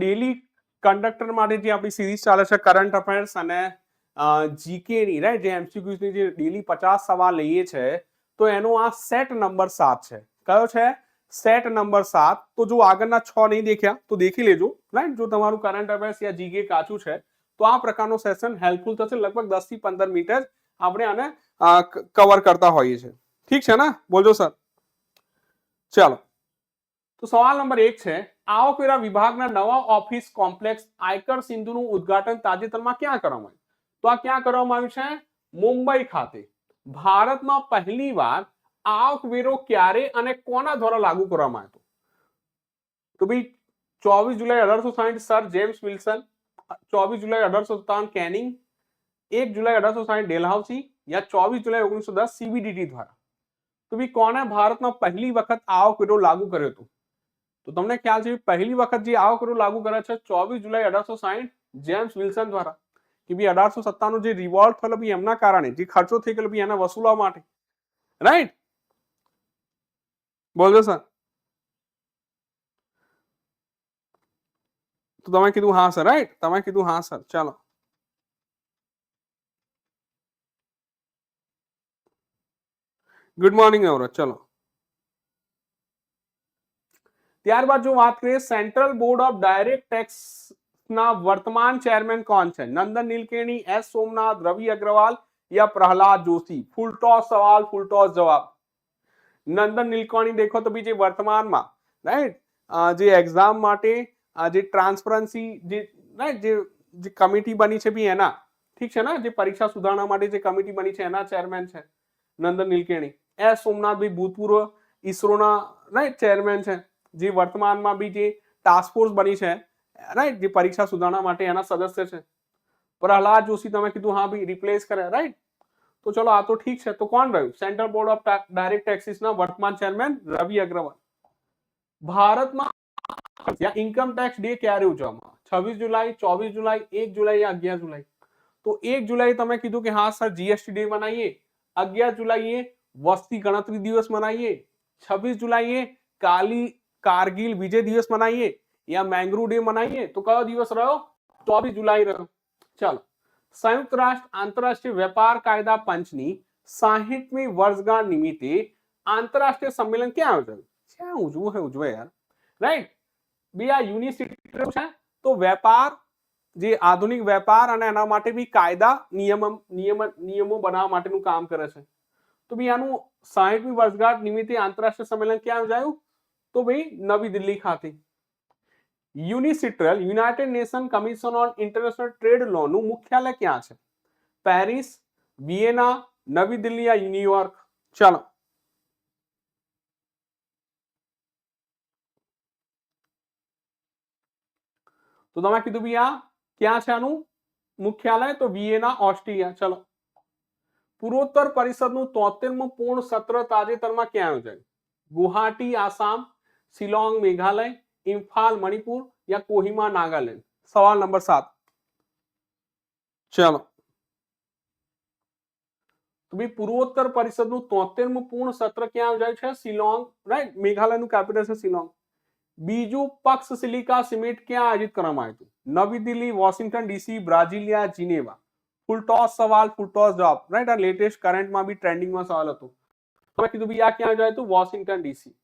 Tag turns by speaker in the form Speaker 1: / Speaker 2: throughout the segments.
Speaker 1: Daily conductor માટે જે આપણી સિરીઝ ચાલે છે કરંટ અફેર્સ અને જીકે ની, રાઈટ, જે એમસીક્યુઝ ની જે ડેલી 50 સવાલ લઈએ છે, તો એનો આ સેટ નંબર 7 છે. કયો છે? Set number 7. તો જો આગળના 6 નહીં દેખ્યા તો દેખી લેજો, રાઈટ. જો તમારું કરંટ અફેર્સ યા જીકે કાચું છે તો આ પ્રકારનો સેશન હેલ્પફુલ થશે. લગભગ 10 થી 15 મિનિટ જ આપણે આને કવર કરતા હોઈએ છીએ. ઠીક છે ને? બોલજો સર. ચાલો, તો સવાલ નંબર 1 છે, આવકવેરા વિભાગના નવા ઓફિસ કોમ્પ્લેક્સ આયકર સિંધુનું ઉદ્ઘાટન તાજેતરમાં ક્યાં કરવામાં આવ્યું? તો આ ક્યાં કરવામાં આવ્યું છે? મુંબઈ ખાતે. ભારતમાં પહેલીવાર આવકવેરો ક્યારે અને કોના દ્વારા લાગુ કરવામાં આવ્યો? તો ભાઈ 24 જુલાઈ 1860 સર જેમ્સ વિલ્સન, 24 જુલાઈ 1857 કેનિંગ, 1 જુલાઈ 1860 ડેલહાઉસી યા 24 જુલાઈ 1910 સીબીડીટી દ્વારા. તો ભાઈ કોને ભારતમાં પહેલી વખત આવકવેરો લાગુ કર્યો હતો? તો તમને ખ્યાલ છે પહેલી વખત જે આવકવેરો લાગુ કરે છે 24 જુલાઈ 1860 જેમ્સ વિલ્સન દ્વારા. કે ભાઈ 1857 જે રિવોલ્ટ થયેલો ભાઈ એમના કારણે જે ખર્ચો થઈ ગયેલો ભાઈ એને વસૂલવા માટે, રાઈટ. બોલજો સર. તો તમે કીધું હા સર, રાઈટ. તમે કીધું હા સર. ચાલો, ગુડ મોર્નિંગ અવરત. ચલો, ત્યારબાદ જો વાત કરીએ central board of direct tax ના વર્તમાન ચેરમેન કોણ છે? નંદન નીલકેણી, એસ સોમનાથ, રવિ અગ્રવાલ યા પ્રહલાદ જોશી? ફૂલ ટોસ સવાલ, ફૂલ ટોસ જવાબ. નંદન નીલકેણી દેખો તો બીજી વર્તમાનમાં, રાઈટ, જે એક્ઝામ માટે જે ટ્રાન્સપરન્સી જે રાઈટ જે કમિટી બની છે બી એના, ઠીક છે ને, જે પરીક્ષા સુધારણા માટે જે કમિટી બની છે એના ચેરમેન છે નંદન નીલકેણી. એસ સોમનાથ ભાઈ ભૂતપૂર્વ ઈસરોના રાઈટ ચેરમેન છે, જે વર્તમાનમાં બી જે ટાસ્ક ફોર્સ બની છે, રાઈટ, જે પરીક્ષા સુધારણા માટે એના સદસ્ય છે. પ્રહલાદ જોશી તમે કીધું હા ભાઈ રિપ્લેસ કરે, રાઈટ. તો ચલો આ તો ઠીક છે. તો કોણ રહ્યું central board of direct taxes ના વર્તમાન ચેરમેન? રવિ અગ્રવાલ. ભારતમાં ઇન્કમ ટેક્સ ડે ક્યારે ઉજવવામાં? 26 જુલાઈ, 24 જુલાઈ, 1 જુલાઈ યા 11 જુલાઈ? તો 1 જુલાઈ તમે કીધું કે હા સર જીએસટી ડે મનાઈએ, 11 જુલાઈએ વસ્તી ગણતરી દિવસ મનાઈએ, 26 જુલાઈએ કારગિલ વિજય દિવસ મનાઈએ યા મેંગ્રુ ડે મનાઈએ? તો કયો દિવસ રહ્યો? 24 જુલાઈ રહ્યો. ચાલો, સંયુક્ત રાષ્ટ્ર આંતરરાષ્ટ્રીય વેપાર કાયદા પંચની 60મી વર્ષગાંઠ નિમિત્તે આંતરરાષ્ટ્રીય સંમેલન ક્યાં યોજાયું? ક્યાં ઉજવું છે? ઉજવે યાર, રાઈટ. બી આ યુનિસિટી છે. તો વેપાર જે આધુનિક વેપાર અને એના માટે બી કાયદા નિયમો બનાવવા માટેનું કામ કરે છે. તો બી આનું 60મી વર્ષગાંઠ નિમિત્તે આંતરરાષ્ટ્રીય સંમેલન ક્યાં યોજાયું? તો ભાઈ નવી દિલ્હી ખાતે. UNCITRAL United Nation Commission on International Trade Law નું મુખ્યાલય ક્યાં છે? પેરિસ, વિયેના, નવી દિલ્હી યા ન્યુયોર્ક? ચાલો, તો તમે કીધું ભાઈ આ ક્યાં છે આનું મુખ્યાલય? તો વિયેના, ઓસ્ટ્રિયા. ચલો, પૂર્વોત્તર પરિષદનું 73મું પૂર્ણ સત્ર તાજેતરમાં ક્યાં યોજાયું? ગુવાહાટી આસામ, શિલોંગ મેઘાલય, ઇમ્ફાલ મણિપુર યા કોહિમા નાગાલેન્ડ? સવાલ નંબર 7. ચલો, તો ભાઈ પૂર્વોત્તર પરિષદનું 73મું પૂર્ણ સત્ર ક્યાં યોજાયું છે? શિલોંગ, રાઈટ. મેઘાલયનું કેપિટલ છે શિલોંગ. બીજું પક્ષ સિલિકા સિમેન્ટ ક્યાં આયોજિત કરવામાં આવ્યું? નવી દિલ્હી, વોશિંગ્ટન ડીસી, બ્રાઝિલિયા, જીનેવા? ફૂલ ટોસ સવાલ, ફૂલ ટોસ જવાબ, રાઈટ. આ લેટેસ્ટ કરંટમાં બી ટ્રેન્ડિંગમાં સવાલ હતો. તમે કીધું ભાઈ આ ક્યાં યોજાયું હતું? Washington DC.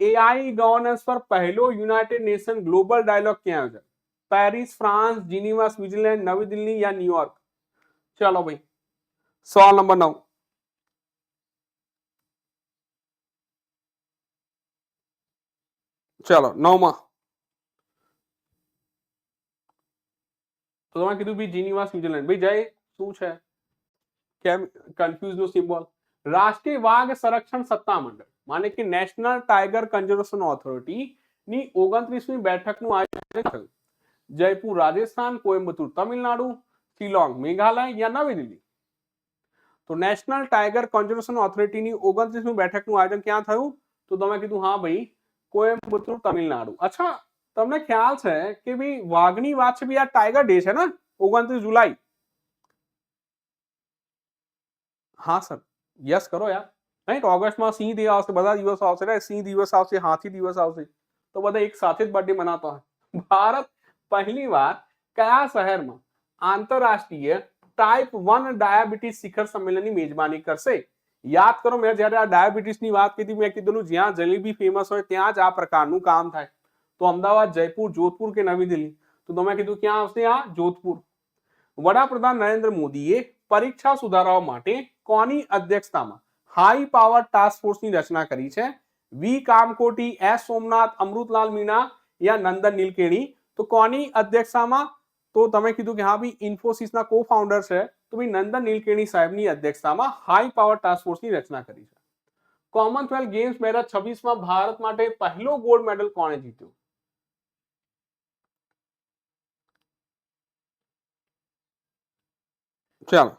Speaker 1: એઆઈ ગવર્નન્સ પર પહેલો યુનાઇટેડ નેશન ગ્લોબલ ડાયલોગ ક્યાં યોજાયો? પેરિસ, ફ્રાન્સ, જીનીવા, સ્વિટ્ઝરલેન્ડ, નવી દિલ્હી યા ન્યુયોર્ક? ચલો ભાઈ, સવાલ નંબર 9. ચલો, 9માં. તો તમે કીધું ભાઈ જીનીવા, સ્વિટ્ઝરલેન્ડ. ભાઈ જય શું છે? કેમ કન્ફ્યુઝ નો સિમ્બોલ? રાષ્ટ્રીય વાઘ સંરક્ષણ સત્તા મંડળ માને કે નેશનલ ટાઈગર કન્ઝર્વેશન ઓથોરિટી ની 29મી બેઠકનું આયોજન થયું. જયપુર રાજસ્થાન, કોયમ્બતુર તમિલનાડુ, શિલોંગ મેઘાલય યા નવી દિલ્હી? તો નેશનલ ટાઈગર કન્ઝર્વેશન ઓથોરિટીની 29મી બેઠકનું આયોજન ક્યાં થયું? તો તમે કીધું હા ભાઈ કોયમ્બતુર તમિલનાડુ. અચ્છા, તમને ખ્યાલ છે કે ભાઈ વાઘની વાત છે ભાઈ આ ટાઈગર ડે છે ને 29 જુલાઈ? હા સર, યસ કરો યાર, રાઈટ. ઓગસ્ટમાં સિંહ દિવસ આવશે, બધા દિવસો આવશે, રાઈટ. સિંહ દિવસ આવશે, હાથી દિવસ આવશે, તો બધા એક સાથે જ બર્થડે મનાતા હોય. ભારત પહેલીવાર કયા શહેરમાં આંતરરાષ્ટ્રીય ટાઈપ 1 ડાયાબિટીસ શિખર સંમેલનની મેજબાની કરશે? યાદ કરો, મેં જ્યારે આ ડાયાબિટીસની વાત કરી મેં કીધું જ્યાં જલેબી ફેમસ હોય ત્યાં જ આ પ્રકારનું કામ થાય. તો અમદાવાદ, જયપુર, જોધપુર કે નવી દિલ્હી? તો તમે કીધું ક્યાં આવશે આ? જોધપુર. વડાપ્રધાન નરેન્દ્ર મોદીએ પરીક્ષા સુધારવા માટે કોની અધ્યક્ષતામાં હાઈ પાવર ટાસ્ક ફોર્સની રચના કરી છે? વી કામકોટી, એસ સોમનાથ, અમૃતલાલ મીણા યા નંદન નીલકેણી? તો કોની અધ્યક્ષતામાં? તો તમે કીધું કે હા ભાઈ ઇન્ફોસિસના કો ફાઉન્ડર છે, તો ભાઈ નંદન નીલકેણી સાહેબની અધ્યક્ષતામાં હાઈ પાવર ટાસ્ક ફોર્સની રચના કરી છે. કોમનવેલ્થ ગેમ્સ 2026 ભારત માટે પહેલો ગોલ્ડ મેડલ કોણે જીત્યો? ચાલો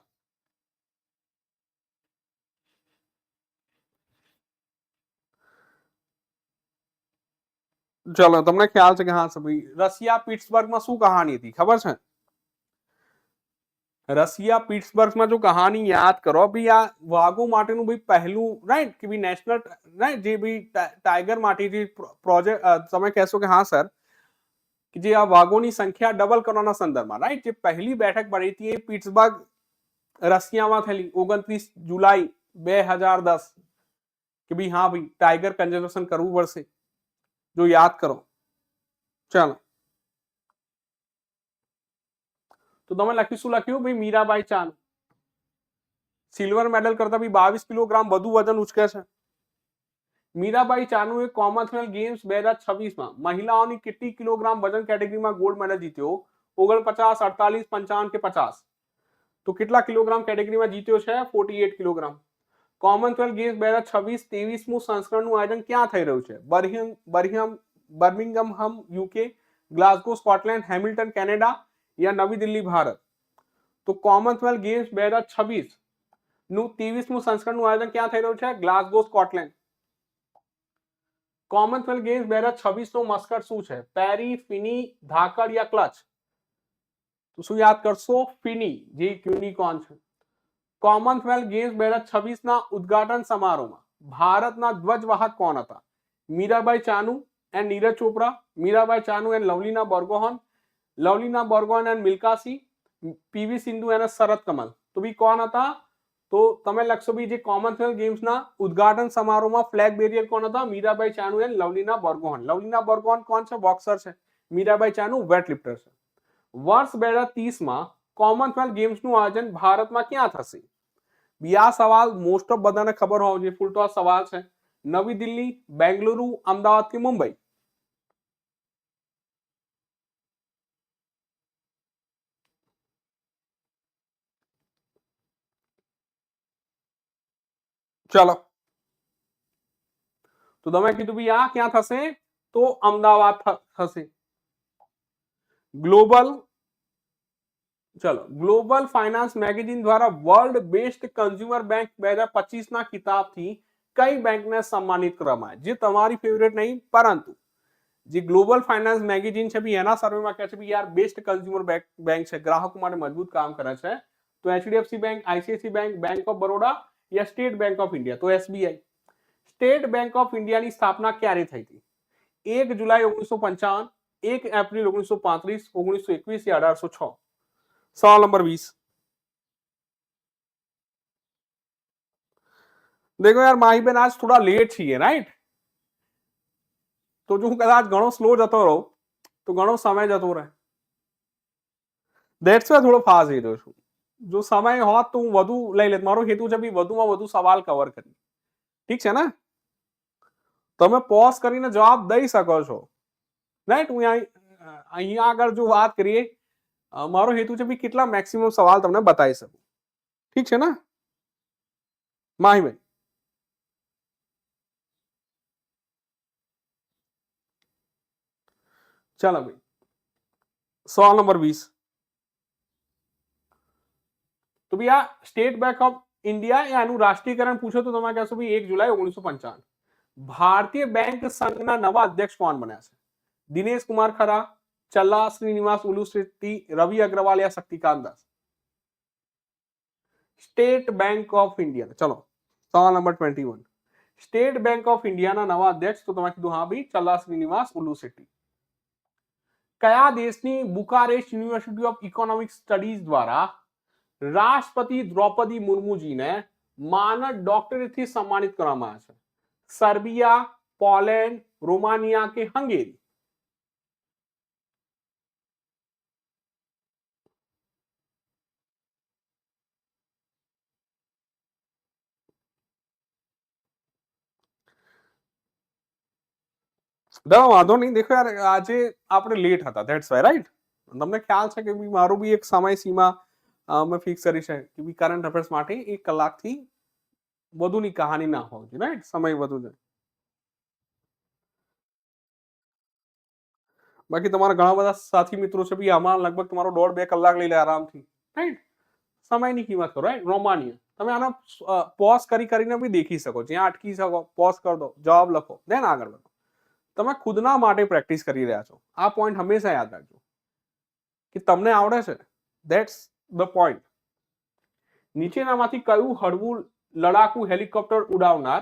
Speaker 1: ચલો, તમને ખ્યાલ છે કે હા ભાઈ રશિયા પિટ્સબર્ગમાં શું કહાની હતી ખબર છે? રશિયા પિટ્સબર્ગમાં જો કહાની યાદ કરો ભાઈ, આ વાઘો માટેનું ભાઈ પહેલું રાઈટ કે ભાઈ નેશનલ રાઈટ જે ભાઈ ટાઈગર માટે જે પ્રોજેક્ટ તમે કહેશો કે હા સર કે જે આ વાઘોની સંખ્યા ડબલ કરવાના સંદર્ભમાં રાઈટ જે પહેલી બેઠક પડી હતી એ પિટ્સબર્ગ રશિયામાં થયેલી 29 જુલાઈ 2010 કે ભાઈ હા ભાઈ ટાઈગર કન્ઝર્વેશન કરવું પડશે, જો યાદ કરો. ચાલો તો તમે લખ્યું શું લખ્યું ભાઈ? મીરાબાઈ ચાનુ સિલ્વર મેડલ કરતા બી 22 કિલોગ્રામ વધુ વજન ઉચકે છે. મીરાબાઈ ચાનુએ કોમનવેલ્થ ગેમ્સ 2026 મહિલાઓની કેટલી કિલોગ્રામ વજન કેટેગરીમાં ગોલ્ડ મેડલ જીત્યો? 49, 48, 55 કે 50? તો કેટલા કિલોગ્રામ કેટેગરીમાં જીત્યો છે? 48 કિલોગ્રામ. કોમનવેલ્થ ગેમ્સ 2026 23મું સંસ્કરણનું આયોજન ક્યાં થઈ રહ્યું છે? Birmingham UK, Glasgow Scotland, Hamilton Canada યા નવી દિલ્હી ભારત? તો કોમનવેલ્થ ગેમ્સ 2026 નું 23મું સંસ્કરણનું આયોજન ક્યાં થઈ રહ્યું છે? ગ્લાસગો સ્કોટલેન્ડ. કોમનવેલ્થ ગેમ્સ 2026 નો મસ્કટ શું છે? પેરી, ફિની, ધાકડ યા ક્લચ? તો શું યાદ કરશો? ફિની, જે યુનિકોર્ન છે. કોમનવેલ્થ ગેમ્સ 2026 ના ઉદ્ઘાટન સમારોહમાં ભારતના ધ્વજવાહક કોણ હતા? Mirabai Chanu and Neeraj Chopra, Mirabai Chanu and Lovlina Borgohain, Lovlina Borgohain and Milkha Singh, PV Sindhu અને શરદ કમલ? તો બી કોણ હતા? તો તમે લખશો બી જે કોમનવેલ્થ ગેમ્સના ઉદ્ઘાટન સમારોહમાં ફ્લેગ બેરિયર કોણ હતા? મીરાબાઈ ચાનુ એન્ડ લવલીના બોર્ગોહન. લવલીના બોર્ગોહન કોણ છે? બોક્સર છે. મીરાબાઈ ચાનુ વેટ લિફ્ટર છે. વર્ષ 2030 કોમનવેલ્થ ગેમ્સનું આયોજન ભારતમાં ક્યાં થશે? બી આ સવાલ મોસ્ટ ઓફ બધાને ખબર હોવો જોઈએ, ફૂલ ટોસ સવાલ છે. નવી દિલ્હી, બેંગલુરુ, અમદાવાદ કે મુંબઈ? ચલો તો તમે કીધું ભાઈ આ ક્યાં થશે? તો અમદાવાદ થશે. ગ્લોબલ ફાઇનાન્સ મેગેઝિન દ્વારા વર્લ્ડ બેસ્ટ કન્ઝ્યુમર બેંક 2025 ખિતાબથી કઈ બેંકને સન્માનિત કરવામાં આવે? જે તમારી ફેવરેટ નહીં પરંતુ જે ગ્લોબલ ફાઇનાન્સ મેગેઝિન છે બી એના સર્વેમાં કહે છે બી યાર બેસ્ટ કન્ઝ્યુમર બેંક છે, ગ્રાહકો માટે મજબૂત કામ કરે છે. તો HDFC bank, ICICI bank, bank of Baroda yeah state Bank of India? તો એસબીઆઈ. સ્ટેટ બેંક ઓફ ઇન્ડિયાની સ્થાપના ક્યારે થઈ હતી? 1 જુલાઈ 1955, 1 એપ્રિલ 1935, 1921 या 1806? सवाल नंबर 20. देखो यार माही बेन आज थोड़ा लेट છીએ રાઈટ, તો જો હું કદાચ ઘણો સ્લો જતો રહું તો ઘણો સમય જતો રહે. ધેટ્સ વાય થોડો ફાસ્ટ જઈ રહ્યો છું. જો સમય હોત તો હું વધુ લઈ લેત. મારો હેતુ છે બી વધુમાં વધુ સવાલ કવર કરી. ઠીક છે ને? તમે પોઝ કરીને જવાબ દઈ શકો છો રાઈટ. હું અહીંયા આગળ જો વાત કરીએ મારો હેતુ છે બી કેટલા મેક્સિમમ સવાલ તમને બતાવી શકું. ઠીક છે ને માહીબેન? ચાલો ભાઈ સવાલ નંબર 20. તો ભાઈ આ સ્ટેટ બેંક ઓફ ઇન્ડિયા એનું રાષ્ટ્રીયકરણ પૂછો તો તમે કહેશો ભાઈ 1 જુલાઈ 1955. ભારતીય બેંક સંઘના નવા અધ્યક્ષ કોણ બન્યા છે? દિનેશ કુમાર ખરા, ચલ્લા શ્રીનિવાસ ઉલુશેટ્ટી, રવિ અગ્રવાલ યા Shaktikanta Das? State Bank of India. ચલો સવાલ નંબર 21. સ્ટેટ બેંક ઓફ ઇન્ડિયાના નવા અધ્યક્ષ તો તમે કીધું હા ભાઈ ચલ્લા શ્રીનિવાસ ઉલુશેટ્ટી. કયા દેશની Bucharest university of economic studies દ્વારા રાષ્ટ્રપતિ દ્રૌપદી મુર્મુજીને માનદ ડોક્ટરેટથી સન્માનિત કરવામાં આવ્યા છે? સર્બિયા, પોલેન્ડ, રોમાનિયા કે હંગેરી? વાંધો નહીં, દેખો યાર આજે આપણે લેટ હતા, ધેટ્સ વાય, રાઈટ? તમને ખ્યાલ છે કે મારું બી એક સમય સીમા મેં ફિક્સ કરી છે કે કરંટ અફેર્સ માટે 1 કલાકથી વધુની કહાની ના હોવી જોઈએ, રાઈટ? સમય વધુ છે. બાકી તમારા ઘણા બધા સાથી મિત્રો છે, આમાં લગભગ તમારો 1.5-2 કલાક લઈ લે આરામથી, રાઈટ? સમયની કિંમત કરો, રાઈટ? રોમાનિયા, તમે આનો પોઝ કરીને બી દેખી શકો, જ્યાં અટકી શકો પોઝ કરી દો, જવાબ લખો, દેન આગળ વધો. તમે ખુદના માટે પ્રેક્ટિસ કરી રહ્યા છો. આ પોઈન્ટ હંમેશા યાદ રાખજો કે તમને આવડે છે, ધેટ્સ ધ પોઈન્ટ. નીચેનામાંથી કયું હળવું લડાકુ હેલિકોપ્ટર ઉડાવનાર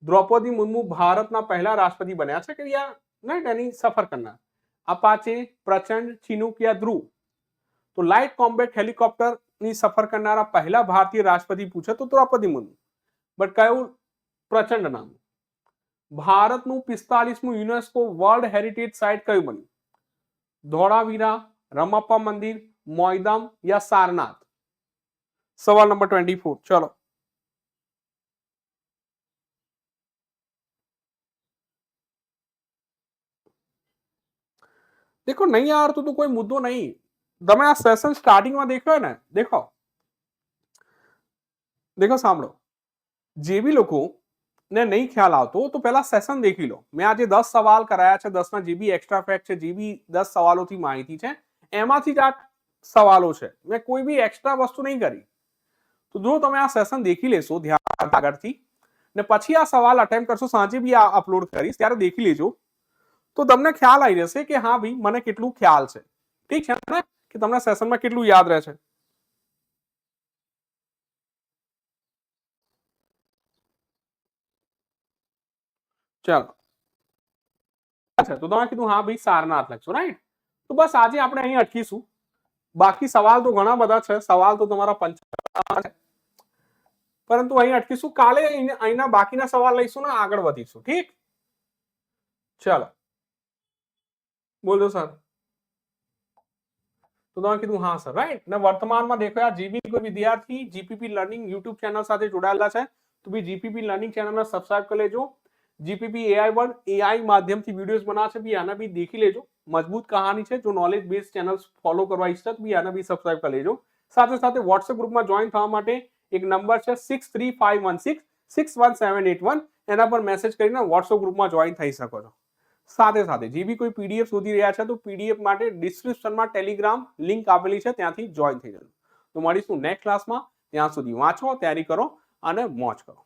Speaker 1: દ્રૌપદી મુર્મુ ભારતના પહેલા રાષ્ટ્રપતિ બન્યા છે કે યા રાઈટ એની સફર કરનાર? અપાચે, પ્રચંડ, ચિનૂક યા ધ્રુવ? તો લાઇટ કોમ્બેટ હેલિકોપ્ટર ની સફર કરનારા પહેલા ભારતીય રાષ્ટ્રપતિ પૂછે તો દ્રૌપદી મુર્મુ, બટ કયું પ્રચંડ નામ? ભારતનું 45મું યુનેસ્કો વર્લ્ડ હેરિટેજ સાઇટ કયું બન્યું? ધોળાવીરા, રમપ્પા મંદિર, મોઈદમ યા સારનાથ? સવાલ નંબર 24. ચલો, देखो नहीं आवड़તું તો કોઈ મુદ્દો નહીં. તમે આ સેશન સ્ટાર્ટિંગમાં દેખ્યો ને, દેખો સાંભળો, જે બી લોકો ને નહીં ખ્યાલ આવતો તો પહેલા સેશન દેખી લો. મેં આજે 10 સવાલ કરાયા છે, 10 ના જે બી એક્સ્ટ્રા ફેક્ટ છે, જે બી 10 સવાલોથી માહિતી છે, એમાંથી જ આ સવાલો છે. મેં કોઈ બી એક્સ્ટ્રા વસ્તુ નહીં કરી. તો જો તમે આ સેશન દેખી લેશો ધ્યાન આગળથી ને પછી આ સવાલ અટેમ્પ્ટ કરશો, સાંજે બી આ અપલોડ કરીશ ત્યારે દેખી લેજો, તો તમને ખ્યાલ આવી જશે કે હા ભાઈ મને કેટલું ખ્યાલ છે. ઠીક છે ને, કે તમને સેશનમાં કેટલું યાદ રહે છે. ચાલો, અચ્છા, તો તમે કીધું હા ભાઈ સારનાથ લખશો, રાઈટ? તો બસ આજે આપણે અહીં અટકીશું. બાકી સવાલ તો ઘણા બધા છે, સવાલ તો તમારા 55 છે, પરંતુ અહીં અટકીશું. કાલે અહીંના બાકીના સવાલ લઈશું ને આગળ વધીશું. ઠીક? ચાલો, બોલો સર. તો તમે કીધું હા સર, રાઈટ? ને વર્તમાનમાં દેખો આ જે બી કોઈ વિદ્યાર્થી જીપીપી લર્નિંગ યુટ્યુબ ચેનલ સાથે જોડાયેલા છે તો બી જીપીપી લર્નિંગ ચેનલને સબસ્ક્રાઇબ કરી લેજો. જીપીપી એઆઈ વર્ડ એઆઈ માધ્યમથી વિડીયોઝ બનાવે છે, બી આના બી દેખી લેજો. મજબૂત કહાની છે. જો નોલેજ બેઝ ચેનલ્સ ફોલો કરવા ઈચ્છતા તો બી આના બી સબસ્ક્રાઇબ કરી લેજો. સાથે સાથે વોટ્સએપ ગ્રુપમાં જોઈન થવા માટે એક નંબર છે 6351661781, એના પર મેસેજ કરીને વોટ્સએપ ગ્રુપમાં જોઈન થઈ શકો છો. સાથે સાથે જે બી કોઈ પીડીએફ શોધી રહ્યા છે તો પીડીએફ માટે ડિસ્ક્રિપ્શનમાં ટેલિગ્રામ લિંક આપેલી છે, ત્યાંથી જોઈન થઈ જજો. તો મળીશું નેક્સ્ટ ક્લાસમાં. ત્યાં સુધી વાંચો, તૈયારી કરો અને મોજ કરો.